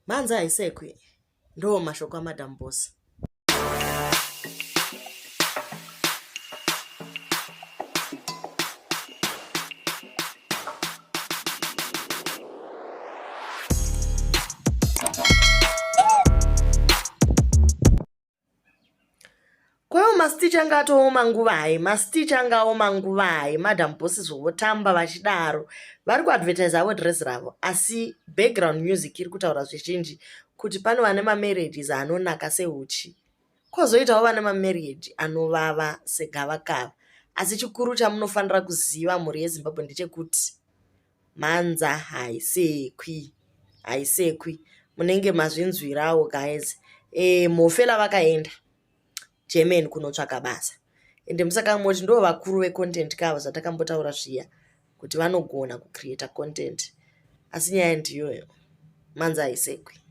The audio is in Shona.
Mhanza haisekwi ndo mashoko amadamboss. Kwayo masiticha anga atooma nguvai, masiticha anga aoma nguvai, madamboss zvovotamba vachidaro. Vari kuadvertise avo dhiresi ravo, asi background music iri kutaura zvizhinji kuti pano vane mamarriages anonaka sehuchi, kwozoitawo vane mamarriage anovava segavakava. Asi chikuru chamunofanira kuziva mhuri yeZimbabwe ndechekuti mhanza haisekwi, haisekwi. Munenge mazvinzwirawo guys. Mofe lavakaenda German kunotsvaka basa, ende musaka moti ndo vakuru vecontent kavo zvatakambotaura zviya kuti vanogona kucreata content, asi nyaya ndiyoyo, mhanza haisekwi.